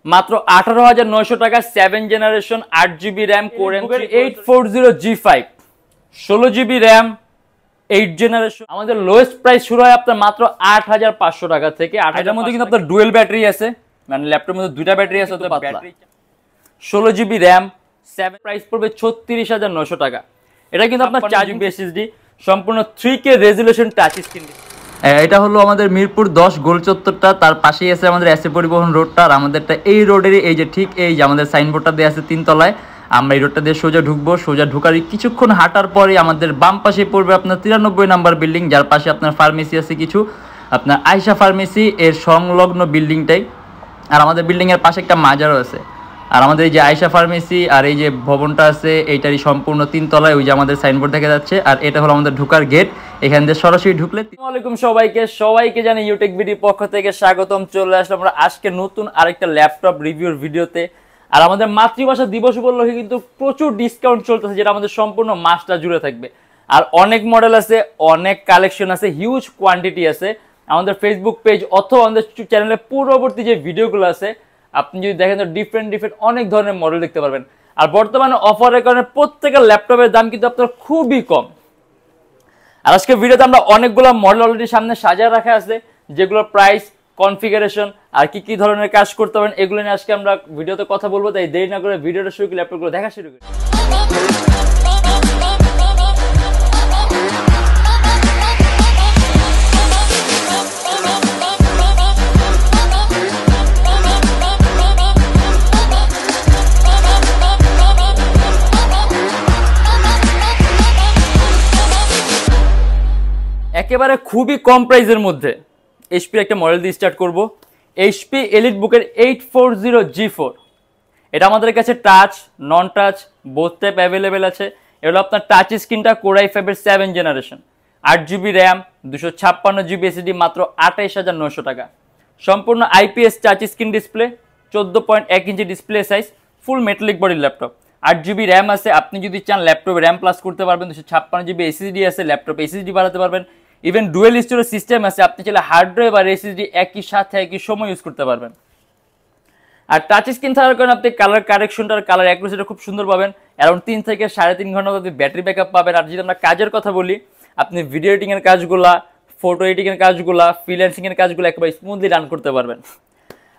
মাত্র 18,900 টাকা 7 generation 8GB RAM Core i3 840G5 16GB RAM 8 generation. আমাদের লোয়েস্ট প্রাইস শুরু হয় আপনার মাত্র 8,500 টাকা থেকে। এটার মধ্যে কিন্তু আপনার ডুয়েল ব্যাটারি আছে, মানে ল্যাপটপের মধ্যে দুইটা ব্যাটারি আছে, তো পাতলা 16GB RAM 7 প্রাইস পড়বে 36,900 টাকা। এটা কিন্তু আপনার 4GB SSD সম্পূর্ণ 3K রেজোলিউশন টাচ স্ক্রিন। এটা হলো আমাদের মিরপুর 10 গোল চত্বরটা, তার পাশেই আছে আমাদের এসএ পরিবহন রোডটা। আর আমাদেরটা এই রোডেরই এই যে ঠিক এই যে আমাদের সাইনবোর্ডটা দেওয়া আছে 3 তলায়। আমরা এই রোডটা দিয়ে সোজা ঢুকবো, সোজা ঢুকার কিছুক্ষণ হাঁটার পরে আমাদের বাম পাশে পড়বে আপনার 93 নাম্বার বিল্ডিং, যার পাশে আপনার ফার্মেসি আছে কিছু, আপনার আয়শা ফার্মেসি এর সংলগ্ন বিল্ডিংটাই। আর আমাদের বিল্ডিংয়ের পাশে একটা মাজারও আছে। আর আমাদের এই যে আয়শা ফার্মেসি আর এই যে ভবনটা আছে এইটারই সম্পূর্ণ 3 তলায় ওই যে আমাদের সাইনবোর্ড দেখা যাচ্ছে। আর এটা হলো আমাদের ঢোকার গেট, এখান দিয়ে সরাসরি ঢুকলে। আসসালামু আলাইকুম সবাইকে জানি ইউটেকবিডি পক্ষ থেকে স্বাগতম। চলে আসলাম আমরা আজকে নতুন আরেকটা ল্যাপটপ রিভিউর ভিডিওতে। আর আমাদের মাতৃভাষা দিবস উপলক্ষে কিন্তু প্রচুর ডিসকাউন্ট চলতেছে, যেটা আমাদের সম্পূর্ণ মাসটা জুড়ে থাকবে। আর অনেক মডেল আছে, অনেক কালেকশন আছে, হিউজ কোয়ান্টিটি আছে। আমাদের ফেসবুক পেজ অথবা আমাদের চ্যানেলে পূর্ববর্তী যে ভিডিওগুলো আছে আপনি যদি দেখেন তো ডিফারেন্ট অনেক ধরনের মডেল দেখতে পারবেন। আর বর্তমানে অফারের কারণে প্রত্যেকটা ল্যাপটপের দাম কিন্তু আপনার খুবই কম। আর আজকে ভিডিওতে আমরা অনেকগুলো মডেল অলরেডি সামনে সাজায় রাখা আছে, যেগুলোর প্রাইস, কনফিগারেশন আর কি ধরনের কাজ করতে পারেন এগুলো নিয়ে আজকে আমরা ভিডিওতে কথা বলবো। তাই দেরি না করে ভিডিওটা শুরু করে ল্যাপটপগুলো দেখা শুরু করি। একেবারে খুবই কম প্রাইসের মধ্যে এইচপির একটা মডেল দিয়ে স্টার্ট করব। এইচপি এলিট বুকের 840G4। এটা আমাদের কাছে টাচ, নন টাচ বোথ টাইপ অ্যাভেলেবেল আছে। এটা আপনার টাচ স্ক্রিনটা Core i5 7 generation, 8GB RAM 256GB SSD, মাত্র 28,900 টাকা। সম্পূর্ণ IPS touch screen display, 14.1 inch display size, ফুল মেটালিক বডির ল্যাপটপ। 8GB RAM আছে, আপনি যদি চান ল্যাপটপে RAM প্লাস করতে পারবেন। 256GB SSD আছে, ল্যাপটপে SSD বাড়াতে পারবেন। ইভেন ডুয়েল স্টোরেজ সিস্টেম আছে, আপনি চাইলে হার্ড ড্রাইভ আর এসএসডি একই সাথে একই সময় ইউজ করতে পারবেন। আর টাচ স্ক্রিন থাকার কারণে আপনি কালার কারেকশনটা আর কালার অ্যাকুরেসিটা খুব সুন্দর পাবেন। অ্যারাউন্ড 3 থেকে 3.5 ঘন্টা আপনি ব্যাটারি ব্যাকআপ পাবেন। আর যদি আমরা কাজের কথা বলি, আপনি ভিডিও এডিটিং এর কাজগুলা, ফটো এডিটিং এর কাজগুলা, ফ্রিল্যান্সিং এর কাজগুলো একেবারে স্মুথলি রান করতে পারবেন।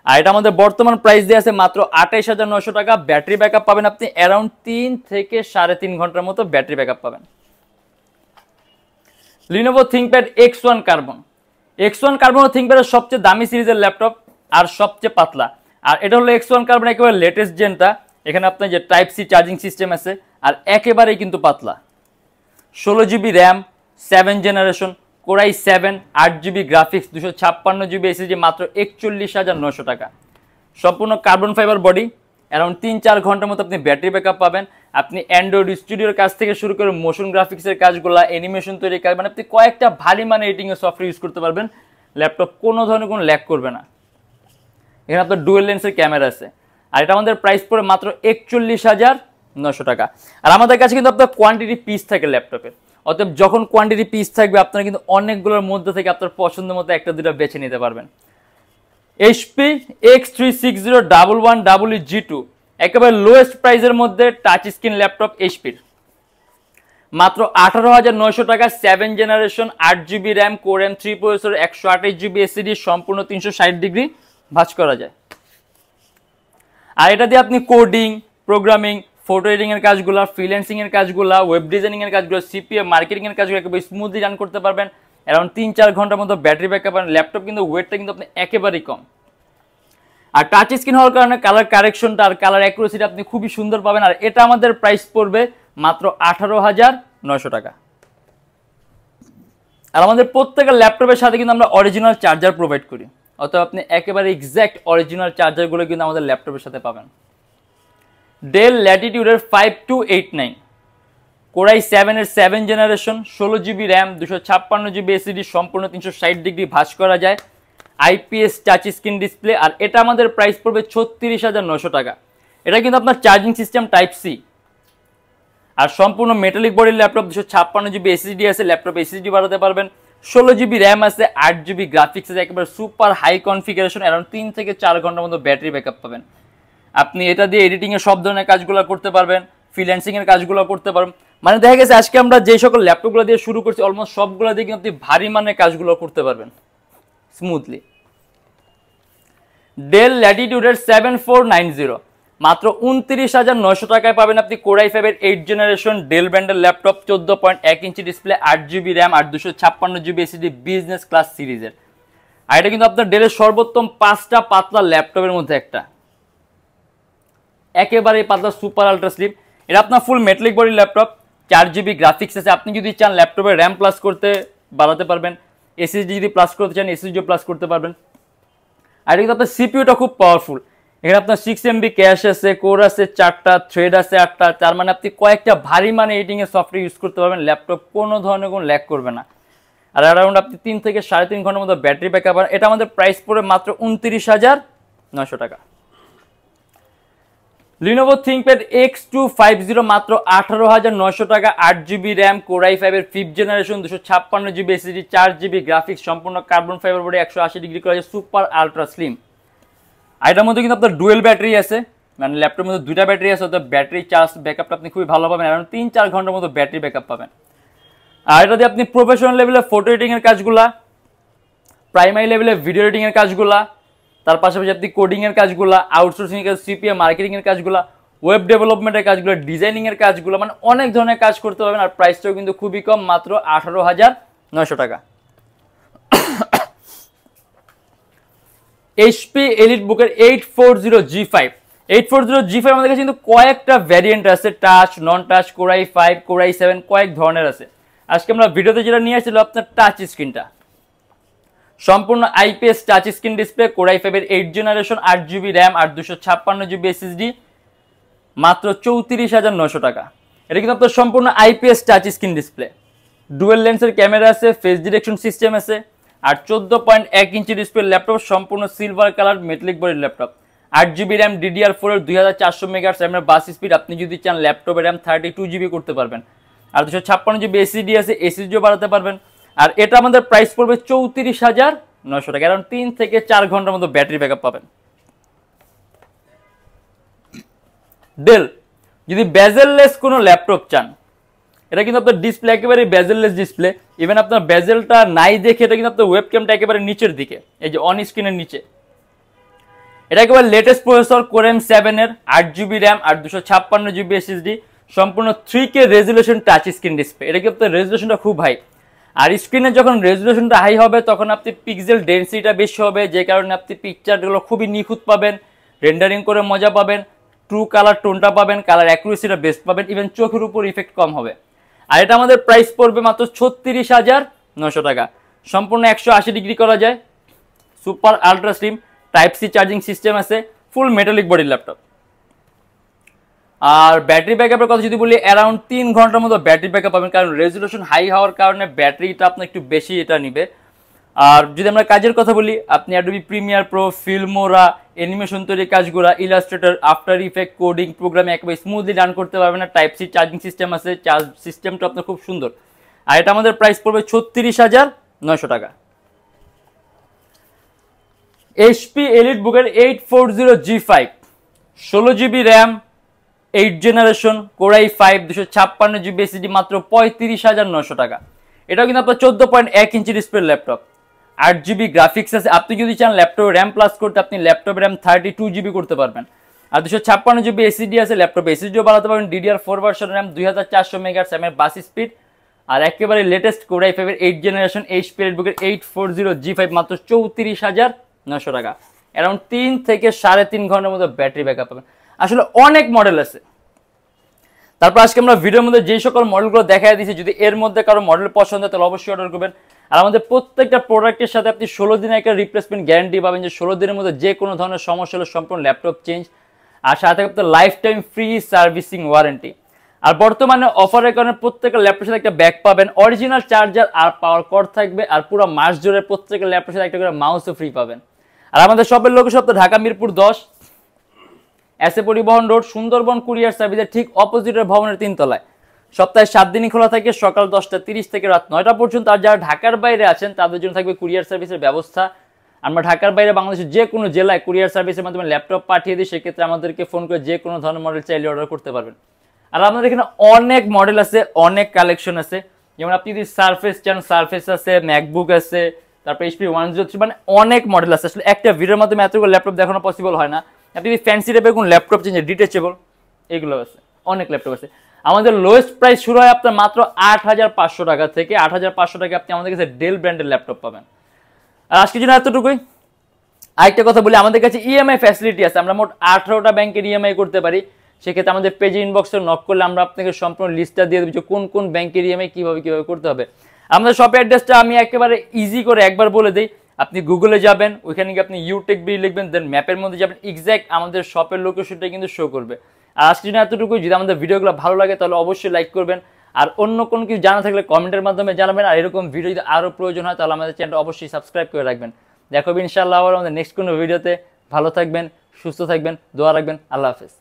আর এটা আমাদের বর্তমান প্রাইস দিয়ে আছে মাত্র 28,900 টাকা। ব্যাটারি ব্যাকআপ পাবেন আপনি অ্যারাউন্ড 3 থেকে 3.5 ঘন্টার মতো ব্যাটারি ব্যাকআপ পাবেন। Lenovo ThinkPad X1 carbon. X1 carbon থিংকপ্যাডের সবচেয়ে দামি সিরিজের ল্যাপটপ আর সবচেয়ে পাতলা। আর এটা হলো X1 কার্বন একেবারে লেটেস্ট জেনটা। এখানে আপনার যে টাইপ সি চার্জিং সিস্টেম আছে, আর একেবারেই কিন্তু পাতলা। 16GB RAM 7 generation, Core i7 8GB graphics, 256GB SSD, মাত্র 41,900 টাকা। সম্পূর্ণ কার্বন ফাইবার বডি, অ্যারাউন্ড 3-4 ঘন্টার মতো আপনি ব্যাটারি ব্যাকআপ পাবেন। আপনি অ্যান্ড্রয়েড স্টুডিওর কাজ থেকে শুরু করে মোশন গ্রাফিক্সের কাজগুলো, অ্যানিমেশন তৈরির কাজ, মানে আপনি কয়েকটা ভারী মানে এডিটিংয়ের সফটওয়্যার ইউজ করতে পারবেন। ল্যাপটপ কোনো ধরনের কোনো ল্যাগ করবে না। এখানে আপনার ডুয়েল লেন্সের ক্যামেরা আছে। আর এটা আমাদের প্রাইস পড়ে মাত্র 41,900 টাকা। আর আমাদের কাছে কিন্তু আপনার কোয়ান্টিটি পিস থাকে ল্যাপটপের, অতএব যখন কোয়ান্টিটি পিস থাকবে আপনারা কিন্তু অনেকগুলোর মধ্যে থেকে আপনার পছন্দ মতো একটা দুটো বেছে নিতে পারবেন। এইচপি X36011G2 একেবারে লোয়েস্ট প্রাইসের মধ্যে টাচ স্ক্রিন ল্যাপটপ এইচপির, মাত্র 18,900 টাকা। 7 generation 8GB RAM Core m3 processor, 128GB SSD, সম্পূর্ণ 360 ডিগ্রি ভাঁজ করা যায়। আর এটা দিয়ে আপনি কোডিং, প্রোগ্রামিং, ফটো এডিটিং এর কাজগুলো, ফ্রিল্যান্সিং এর কাজগুলো, ওয়েব ডিজাইনিং এর কাজগুলো, সিপিএ মার্কেটিং এর কাজগুলো একেবারে স্মুথলি রান করতে পারবেন। অ্যারাউন্ড 3-4 ঘন্টার মতো ব্যাটারি ব্যাকআপ। আর ল্যাপটপ কিন্তু ওয়েটটা কিন্তু আপনি একেবারেই কম। আর টাচ স্ক্রিন হওয়ার কারণে কালার কারেকশনটা আর কালার অ্যাকুরেসিটা আপনি খুবই সুন্দর পাবেন। আর এটা আমাদের প্রাইস পড়বে মাত্র 18,900 টাকা। আর আমাদের প্রত্যেকটা ল্যাপটপের সাথে কিন্তু আমরা অরিজিনাল চার্জার প্রোভাইড করি, অতএব আপনি একেবারে এক্স্যাক্ট অরিজিনাল চার্জারগুলো কিন্তু আমাদের ল্যাপটপের সাথে পাবেন। ডেল ল্যাটিটিউডের 5289, Core i7 7 generation, 16GB RAM 256GB SSD, সম্পূর্ণ 360 ডিগ্রি ভাঁজ করা যায়, IPS টাচ স্ক্রিন ডিসপ্লে। আর এটা আমাদের প্রাইস পড়বে 36,900 টাকা। এটা কিন্তু আপনার চার্জিং সিস্টেম টাইপ সি আর সম্পূর্ণ মেটালিক বডির ল্যাপটপ, 256GB SSD আছে, ল্যাপটপ SSD বাড়াতে পারবেন। 16GB র্যাম আছে, 8GB গ্রাফিক্স আছে, একেবারে সুপার হাই কনফিগারেশন, অ্যারাউন্ড 3 থেকে 4 ঘন্টার মতো ব্যাটারি ব্যাকআপ পাবেন। আপনি এটা দিয়ে এডিটিং এর সব ধরনের কাজগুলো করতে পারবেন, ফ্রিল্যান্সিং এর কাজগুলো করতে পারবেন। মানে দেখা গেছে আজকে আমরা যে সকল ল্যাপটপগুলো দিয়ে শুরু করছি অলমোস্ট সবগুলো দিয়ে কিন্তু আপনি ভারী মানের কাজগুলো করতে পারবেন স্মুথলি। ডেল ল্যাটিটিউডের 7490 মাত্র 29,900 টাকায় পাবেন আপনি কোর i5 এর 8 জেনারেশন ডেল ব্র্যান্ডের laptop, 14.1 inch display, 8GB RAM আর 256GB এসএসডি বিজনেস ক্লাস সিরিজের। আর এটা কিন্তু আপনার ডেলের সর্বোত্তম 5টা পাতলা ল্যাপটপের মধ্যে একটা, একেবারে পাতলা সুপার আলট্রা স্লিম। এটা আপনার ফুল metallic body laptop, 4GB graphics আছে। আপনি যদি চান ল্যাপটপে র্যাম প্লাস করতে বাড়াতে পারবেন, এসএসডি যদি প্লাস করতে চান এসএসডিও প্লাস করতে পারবেন। আর এটা কিন্তু আপনার সিপিইউটা খুব পাওয়ারফুল, এখানে আপনার 6MB ক্যাশ আছে, কোর আছে 4টা, থ্রেড আছে 8টা। তার মানে আপনি কয়েকটা ভারী মানে এডিটিং এর সফটওয়্যার ইউজ করতে পারবেন, ল্যাপটপ কোনো ধরনের কোনো ল্যাগ করবে না। আর অ্যারাউন্ড আপনি 3 থেকে 3.5 ঘন্টার মতো ব্যাটারি ব্যাকআপ। এটা আমাদের প্রাইস পড়ে মাত্র 29,900 টাকা। Lenovo ThinkPad X250 মাত্র 18,900 টাকা, 8GB র্যাম, কোর i5 এর 5th generation, 256GB SSD, 4GB graphics, সম্পূর্ণ কার্বন ফাইবার বডি, 180 ডিগ্রি করা আছে, সুপার আলট্রা স্লিম। আর এটার মধ্যে কিন্তু আপনার ডুয়েল ব্যাটারি আছে, মানে ল্যাপটপের মধ্যে 2টা ব্যাটারি আছে, অর্থাৎ ব্যাটারি চার্জ ব্যাকআপটা আপনি খুবই ভালো পাবেন, অ্যারাউন্ড 3-4 ঘন্টার মতো ব্যাটারি ব্যাকআপ পাবেন। আর এটা দিয়ে আপনি প্রফেশনাল লেভেলে ফটো এডিটিং এর কাজগুলা, প্রাইমারি লেভেলে ভিডিও এডিটিং এর কাজগুলা, তার পাশাপাশি আপনি কোডিং এর কাজগুলা, আউটসোর্সিং এর কাজ, সিপিএ মার্কেটিং এর কাজগুলা, ওয়েব ডেভেলপমেন্টের কাজগুলো, ডিজাইনিং এর কাজগুলো, মানে অনেক ধরনের কাজ করতে পারবেন। আর প্রাইসটাও কিন্তু খুবই কম, মাত্র 18,900 টাকা। এইচপি এলিটবুকের 840G5 আমাদের কাছে কিন্তু কয়েকটা ভ্যারিয়েন্ট আছে, টাচ, নন touch, core i5, core i7, কয়েক ধরনের আছে। আজকে আমরা ভিডিওতে যেটা নিয়ে আসছিল আপনার টাচ স্ক্রিনটা, সম্পূর্ণ IPS touch screen display, core i5 এর 8 জেনারেশন, 8GB র্যাম আর 256GB এসএসডি, মাত্র 34,900 টাকা। এটা কিন্তু আপনার সম্পূর্ণ IPS touch screen display, dual লেন্সের ক্যামেরা আছে, ফেস ডিটেকশন সিস্টেম আছে, আর 14.1 ইঞ্চি ডিসপ্লে ল্যাপটপ, সম্পূর্ণ silver colour metallic body laptop, 8GB RAM, DDR4 এর 2400 মেগাহার্টজ র্যামের বাস স্পিড। আপনি যদি চান ল্যাপটপে র্যাম 32GB করতে পারবেন, আর 256GB এসএসডি আছে, এসএসডিও বাড়াতে পারবেন। আর এটা আমাদের প্রাইস পড়বে 34,900 টাকা, কারণ 3 থেকে 4 ঘন্টার মতো ব্যাটারি ব্যাকআপ পাবেন। ডেল যদি বেজেললেস কোনো ল্যাপটপ চান, এটা কিন্তু আপনার ডিসপ্লে একেবারে বেজেললেস ডিসপ্লে, ইভেন আপনার বেজেলটা নাই দেখে এটা কিন্তু আপনার ওয়েবক্যামটা একেবারে নিচের দিকে, এই যে অন স্ক্রিনের নিচে। এটা একেবারে লেটেস্ট প্রসেসর, কোর i7 এর, 8GB র্যাম আর 256GB এসএসডি, সম্পূর্ণ 3K resolution touch screen display. এটা কিন্তু আপনার রেজুলেশনটা খুব হাই, আর স্ক্রিনে যখন রেজুলেশনটা হাই হবে তখন আপনি পিক্সেল ডেনসিটিটা বেশি হবে, যে কারণে আপনি পিকচারগুলো খুবই নিখুঁত পাবেন, রেন্ডারিং করে মজা পাবেন, ট্রু কালার টোনটা পাবেন, কালার অ্যাকুরেসিটা বেস্ট পাবেন, ইভেন চোখের উপর ইফেক্ট কম হবে। আর এটা আমাদের প্রাইস পড়বে মাত্র 36,900 টাকা। সম্পূর্ণ 180 ডিগ্রি করা যায়, super ultra slim, type C charging system আছে, ফুল মেটালিক বডি ল্যাপটপ। আর ব্যাটারি ব্যাকআপের কথা যদি বলি, অ্যারাউন্ড 3 ঘন্টার মতো ব্যাটারি ব্যাকআপ পাবেন, কারণ রেজুলেশন হাই হওয়ার কারণে ব্যাটারিটা আপনার একটু বেশি এটা নিবে। আর যদি আমরা কাজের কথা বলি, আপনি Adobe Premiere Pro, Filmora, animation তৈরির কাজগুলো, ইলাস্ট্রেটর, আফটার ইফেক্ট, কোডিং, প্রোগ্রামে একেবারে স্মুথলি রান করতে পারবেন। টাইপ সি চার্জিং সিস্টেম আছে, চার্জ সিস্টেমটা আপনার খুব সুন্দর। আর এটা আমাদের প্রাইস পড়বে 36,900 টাকা। এইচপি এলিটবুকের 840G5, 16GB RAM, 8 generation, core i5, 256GB SSD, মাত্র 35,900 টাকা। এটাও কিন্তু আপনার 14.1 inch display laptop, 8GB graphics আছে। আপনি যদি চান ল্যাপটপে র্যাম প্লাস করতে, আপনি ল্যাপটপে র্যাম 32GB করতে পারবেন, আর 256GB এসএসডি আছে, ল্যাপটপে এসএসডিও বাড়াতে পারবেন, DDR4 ভার্সন র্যাম, 2400 মেগাহার্টজ র্যামের বাস স্পিড, আর একেবারে লেটেস্ট কোর i5 এর 8 জেনারেশন এইচপি এলিটবুকের 840G5, মাত্র 34,900 টাকা। অ্যারাউন্ড 3 থেকে 3.5 ঘন্টার মতো ব্যাটারি ব্যাকআপ পাবেন। আসলে অনেক মডেল আছে। তারপর আজকে আমরা ভিডিওর মধ্যে যে সকল মডেলগুলো দেখাই দিয়েছি, যদি এর মধ্যে কারো মডেল পছন্দ হয় তাহলে অবশ্যই অর্ডার করবেন। আর আমাদের প্রত্যেকটা প্রোডাক্টের সাথে আপনি 16 দিনের একটা রিপ্লেসমেন্ট গ্যারান্টি পাবেন, যে 16 দিনের মধ্যে যে কোনো ধরনের সমস্যা হলে সম্পূর্ণ ল্যাপটপ চেঞ্জ, আর সাথে আপনার life time free servicing warranty. আর বর্তমানে অফারের কারণে প্রত্যেকটা ল্যাপটপের সাথে একটা ব্যাগ পাবেন, অরিজিনাল চার্জার আর পাওয়ার কর্ড থাকবে, আর পুরো মাস জুড়ে প্রত্যেকটা ল্যাপটপের সাথে একটা করে মাউসও ফ্রি পাবেন। আর আমাদের শপের লোকেশন আপনার ঢাকা মিরপুর 10, এসএ পরিবহন রোড, সুন্দরবন কুরিয়ার সার্ভিসের ঠিক অপোজিটের ভবনের 3 তলায়। সপ্তাহে 7 দিনই খোলা থাকে, সকাল 10টা 30 থেকে রাত 9টা পর্যন্ত। আর যারা ঢাকার বাইরে আছেন তাদের জন্য থাকবে কুরিয়ার সার্ভিসের ব্যবস্থা। আমরা ঢাকার বাইরে বাংলাদেশের যে কোনো জেলায় কুরিয়ার সার্ভিসের মাধ্যমে ল্যাপটপ পাঠিয়ে দিই, সেক্ষেত্রে আমাদেরকে ফোন করে যে কোনো ধরনের মডেল চাইলে অর্ডার করতে পারবেন। আর আমাদের এখানে অনেক মডেল আছে, অনেক কালেকশন আছে। যেমন আপনি যদি সারফেস চান, সারফেস আছে, ম্যাকবুক আছে, তারপর HP 103, মানে অনেক মডেল আছে। আসলে একটা ভিডিওর মাধ্যমে এতগুলো ল্যাপটপ দেখানো পসিবল হয় না। আপনি যদি ফ্যান্সি টাইপের কোনো ল্যাপটপ চান, ডিটেচেবল, এগুলো আছে, অনেক ল্যাপটপ আছে। আমাদের লোয়েস্ট প্রাইস শুরু হয় আপনার মাত্র 8500 টাকা থেকে। 8500 টাকা আপনি আমাদের কাছে ডেল ব্র্যান্ডের ল্যাপটপ পাবেন। আর আজকের জন্য এতটুকুই। আরেকটা কথা বলি, আমাদের কাছে ইএমআই ফ্যাসিলিটি আছে। আমরা মোট 18টা ব্যাংকের ইএমআই করতে পারি। সেক্ষেত্রে আমাদের পেজে ইনবক্সে নক করলে আমরা আপনাকে সম্পূর্ণ লিস্টটা দিয়ে দেবো যে কোন কোন ব্যাংকের ইএমআই কিভাবে করতে হবে। আমাদের শপের অ্যাড্রেসটা আমি একেবারে ইজি করে একবার বলে দিই। আপনি গুগলে যাবেন, ওইখানে গিয়ে আপনি Youtechbd লিখবেন, দেন ম্যাপের মধ্যে যাবেন, এক্স্যাক্ট আমাদের শপের লোকেশনটা কিন্তু শো করবে। আর আজকের জন্য এতটুকুই। যদি আমাদের ভিডিওগুলো ভালো লাগে তাহলে অবশ্যই লাইক করবেন। আর অন্য কোনো কিছু জানা থাকলে কমেন্টের মাধ্যমে জানাবেন। আর এরকম ভিডিও যদি আরও প্রয়োজন হয় তাহলে আমাদের চ্যানেলটা অবশ্যই সাবস্ক্রাইব করে রাখবেন। দেখো ইনশাআল্লাহ আবার আমাদের নেক্সট কোনো ভিডিওতে। ভালো থাকবেন, সুস্থ থাকবেন, দোয়া রাখবেন। আল্লাহ হাফেজ।